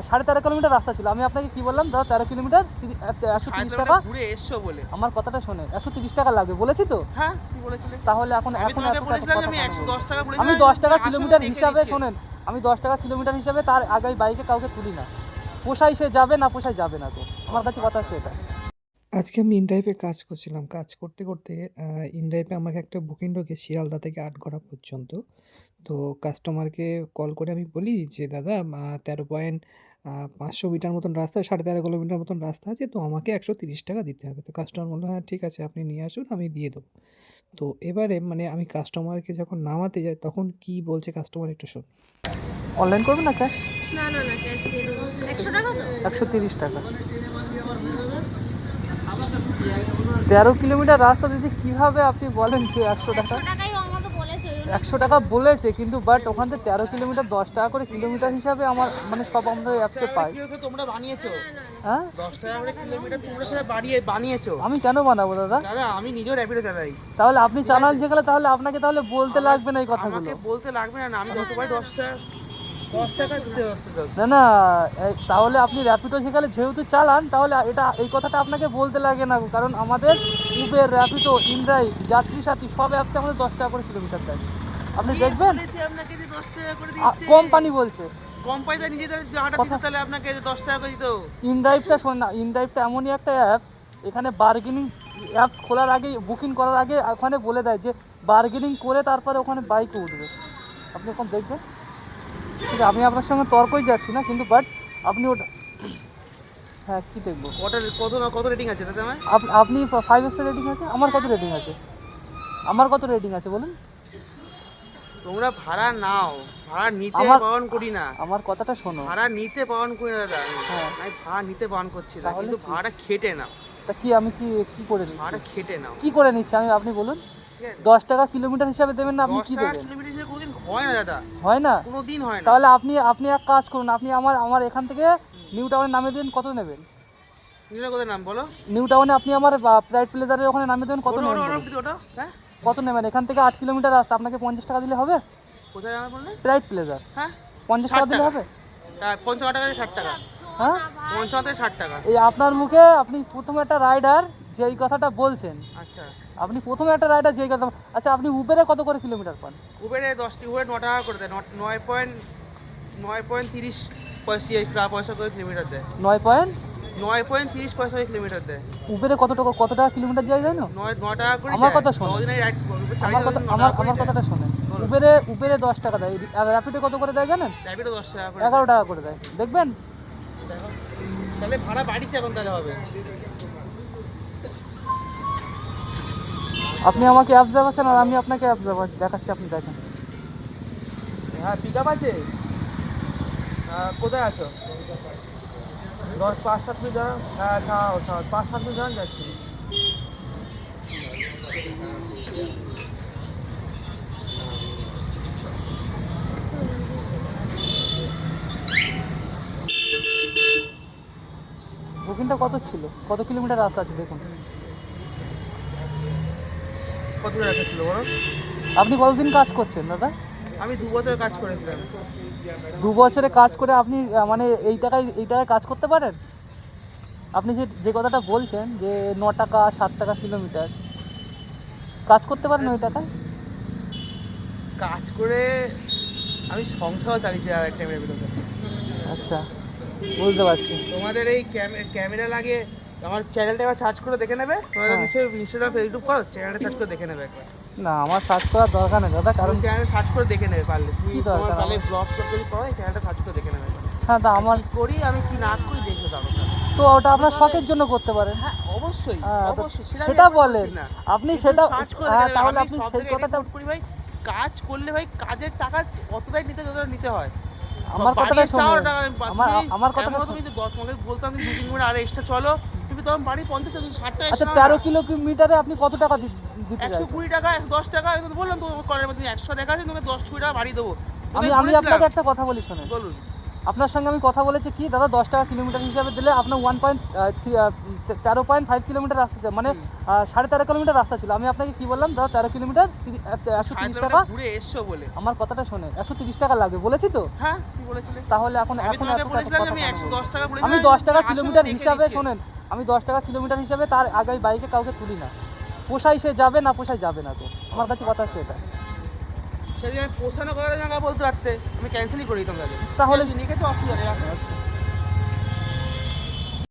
13.5 kilometre রাস্তা ছিল। আমি আপনাকে কি বললাম, দাদা 13 কিলোমিটার 130 টাকা। ঘুরে এসছো বলে আমার কথাটা শোনে, 130 টাকা লাগবে বলেছি তো। হ্যাঁ কি বলেছিলে? তাহলে এখন আমি এখন তোমাকে এত বলেছিলাম যে কথা আমি কেন 110 টাকা বলছেন? বলেছিলাম। আমি 10 টাকা আসলে কিলোমিটার দেখে হিসাবে নিচ্ছি। শোনেন, আমি 10 টাকা কিলোমিটার হিসাবে তার আগে বাইকে কাউকে তুলি না। পোষাই সে যাবে, না পোষাই যাবে না। তো আমার কাছে কথা হচ্ছে এটা। আজকে আমি ইনড্রাইভে কাজ করছিলাম। কাজ করতে, করতে ইনড্রাইভে আমাকে একটা বুকিং ঢোকে শিয়ালদা থেকে আটগড়া পর্যন্ত। তো কাস্টমারকে কল করে আমি বলি যে, "দাদা 13.500 মিটার মতন রাস্তা, 13.5 কিলোমিটার মতন রাস্তা আছে। তো আমাকে 130 টাকা দিতে হবে।" তো কাস্টমার বলল, "হ্যাঁ, ঠিক আছে, আপনি নিয়ে আসুন, আমি দিয়ে দেবো।" তো এবারে মানে আমি কাস্টমারকে যখন নামাতে যাই, তখন কি বলছে কাস্টমার একটু শুনুন। অনলাইন করবে না ক্যাশ? না না না, ক্যাশ দিয়ে দেবো। 100 টাকা তো? 130 টাকা। 13 কিলোমিটার রাস্তা দিদি, কিভাবে আপনি বলেন যে 100 টাকা? 100 টাকাই ও আমাকে বলেছে, ওই জন্য 100 টাকা বলেছে, কিন্তু বাট ওখান থেকে 13 কিলোমিটার 10 টাকা করে কিলোমিটার হিসাবে আমার মানে সব আমরা অ্যাপসে পাই। কিলোমিটার তোমরা বানিয়েছো, হ্যাঁ 10 টাকা করে কিলোমিটার তোমরা সেটা বানিয়েছো। আমি কেন বানাবো দাদা? দাদা আমি নিজেও র্যাপিডো চালাই। তাহলে আপনি চালান যেগুলো, তাহলে আপনাকে তাহলে বলতে লাগবে না এই কথাগুলো। আমাকে বলতে লাগবে না, আমি যতবার 10 টাকা দিতে হচ্ছে। না না, তাহলে আপনি র্যাপিডো সেখানে যেহেতু চালান, তাহলে এই কথাটা আপনাকে বলতে লাগে না। কারণ আমাদের উবের, র্যাপিডো, ইনড্রাইভ, যাত্রী সাথী সব অ্যাপসে আমাদের 10 টাকা করে কিলোমিটার দেয়। আপনি দেখবেন বলেছি আপনাকে যে 10 টাকা করে দিচ্ছে। কোম্পানি বলছে। কোম্পানিতে নিজেদের হাঁটা দিতে, তাহলে আপনাকে 10 টাকা করে দিত। ইনড্রাইভটা শোন না, ইনড্রাইভটা এমনই একটা অ্যাপস, এখানে বার্গেনিং অ্যাপস খোলার আগে, বুকিং করার আগে ওখানে বলে দেয় যে বার্গেনিং করে তারপরে ওখানে বাইকে উঠবে। আপনি এখন দেখবেন, ঠিক আছে? আমি আপনার সঙ্গে তর্কই যাচ্ছি না, কিন্তু বাট আপনি ওটা, হ্যাঁ কী দেখবো? কত রেটিং আছে দাদা আমার? আপনি 5 স্টার রেটিং আছে? আমার কত রেটিং আছে? আমার কত রেটিং আছে বলুন? তোমরা ভাড়া নাও, ভাড়া নিতে বারণ করি না। আমার কথাটা শোনো। ভাড়া নিতে বারণ করি না দাদা। হ্যাঁ। আমি ভাড়া নিতে বারণ করছি না, তাহলে কিন্তু কি? ভাড়াটা খেটে নাও। তা কি আমি কি করে নিচ্ছি? ভাড়াটা খেটে নাও। কি করে নিচ্ছি আমি, আপনি বলুন? ঠিক আছে? 10 টাকা কিলোমিটার হিসাবে দেবেন না, আপনি 10 কি টাকা দেবেন? কিলোমিটার হিসেবে কোনোদিন হয় না দাদা, হয় না? কোনোদিন হয় না। তাহলে আপনি এক কাজ করুন, আপনি আমার এখান থেকে নিউ টাউনে নামিয়ে দেবেন, কত নেবেন? নিলে কোথায় নাম বলো? নিউ টাউনে আপনি আমার প্রাইড প্লেজারের ওখানে নামিয়ে দেবেন, কত নেবেন বলুন? ওটা হ্যাঁ, কত নেবেন? এখান থেকে 8 কিলোমিটার রাস্তা, আপনাকে 50 টাকা দিলে হবে? কোথায় নামে বললে? প্রাইড প্লেজার হ্যাঁ 50 টাকা 60 দিলে টাকা। হবে? 55 টাকা 60 টাকা, হ্যাঁ 55 থেকে 60 টাকা। এই আপনার মুখে আপনি প্রথমে একটা রাইডার যে এই কথাটা বলছেন, আচ্ছা আপনি প্রথমে একটা রাইডার যে এই কথা, আচ্ছা আপনি উবেরে কত করে কিলোমিটার পান? উবেরে 10টি উবের 9 টাকা করে দেয়, 9.30 পয়সা করে কিলোমিটার দেয়। 9.30 পয়সা করে কিলোমিটার দেয়। উবেরে কত টাকা কিলোমিটার যায় জানো? 9 টাকা করে আমার দেয়। কথা শোনো। 9 দিনের রাইড করবে, আমার কথাটা শোনেন। উবেরে 10 টাকা দেয়, আর র্যাপিডো কত করে দেয় জানেন? র্যাপিডো 10 টাকা করে 11 টাকা করে দেয়, দেখবেন। দেখো, তাহলে ভাড়া বাড়িছে এখন, তাহলে হবে। আপনি আমাকে অ্যাপস দেখাচ্ছেন আর আমি আপনাকে অ্যাপস দেখাচ্ছি, আপনি দেখেন। হ্যাঁ পিক আপ আছে। কোথায় আছো? 5-7 মিনিট দাঁড়াও। হ্যাঁ 5-7 মিনিট দাঁড়ান, যাচ্ছি। বুকিংটা কত ছিল, কত কিলোমিটার রাস্তা আছে দেখুন। কত টাকা ছিল বলো? আপনি কতদিন কাজ করছেন দাদা? আমি 2 বছর কাজ করেছিলাম। 2 বছরে কাজ করে আপনি মানে এই টাকায় কাজ করতে পারেন? আপনি যে কথাটা বলছেন যে 9 টাকা 7 টাকা কিলোমিটার, কাজ করতে পারেন ওই টাকায়? কাজ করে আমি সংসারও চালিয়েছি আর একটা টাইমের ভিতরে। আচ্ছা, বুঝতে পারছি। তোমাদের এই ক্যামেরা লাগে, আমার চ্যানেলটা একবার সার্চ করে দেখে নেবে। তোমাদের হ্যাঁ। নিশ্চয়ই ইনস্টাগ্রাম ফেসবুক করো, চ্যানেলটা সার্চ করে দেখে নেবে একবার। না, আমার সার্চ করার দরকার নেই দাদা, কারণ চ্যানেল সার্চ করে দেখে নেবে পারলে। তুমি কি তোমার দরকার পারলে আমার? ব্লগ যদি করো, এই চ্যানেলটা সার্চ করে দেখে নেবে। হ্যাঁ, তা আমার কি করি আমি, কি না করি দেখবে তখন। তো ওটা আপনার শখের জন্য করতে পারেন। হ্যাঁ অবশ্যই হ্যাঁ, তো অবশ্যই, সেটা বলেন আপনি, সেটা সার্চ করে হ্যাঁ, দেখে নেবে। তাহলে আমি আপনি সব সেই জায়গায় কথাটা, report করি ভাই, কাজ করলে ভাই কাজের টাকা অতটাই যতটা নিতে হয়। আমার কথাটা বাড়ির চাও শুনুন। টাকা, আমার কথাটা তুমি যদি 10 তোমাকে বলতাম তুমি 2-3 মিনিট আর এক্সট্রা চলো, তুমি তখন বাড়ি 50 60 টাকা আচ্ছা, extra নাও 13 না। কিলোমিটারে আপনি কত টাকা দিতে চাইছেন? 120 টাকা 10 টাকা, আমি তো বললাম তো কলের মধ্যে তুমি 100 দেখাচ্ছে, তোমাকে 10-20 টাকা বাড়ি দেবো। আমি বলেছিলাম। আপনাকে একটা কথা বলি শোনেন। বলুন। আপনার সঙ্গে আমি কথা বলেছি কি দাদা 10 টাকা কিলোমিটার হিসাবে দিলে আপনার 13.5 কিলোমিটার রাস্তা ছিল, মানে 13.5 কিলোমিটার রাস্তা ছিল। আমি আপনাকে কি বললাম দাদা 13 কিলোমিটার 130 টাকা, ঘুরে এসছো বলে। আমার কথাটা শোনে 130 টাকা লাগবে বলেছি তো। হ্যাঁ কি বলেছিলে? তাহলে এখন আমি এখন তোমাকে এত বলেছিলাম যে কথা আমি কেন 110 টাকা বলবো? বলেছিলাম। আমি 10 টাকা আসলে কিলোমিটার দেখে হিসাবে নিচ্ছে। শোনেন, আমি 10 টাকা কিলোমিটার হিসাবে তার আগে বাইকে কাউকে তুলি না। পোষাই সে যাবে, না পোষাই যাবে না। তো আমার কাছে কথা হচ্ছে এটা। সেদিন আমি পোষানো করার জায়গা বলতে পারতে, আমি ক্যান্সেলই করে দিতাম তাহলে। তাহলে নিয়ে গেছে অসুবিধা নেই।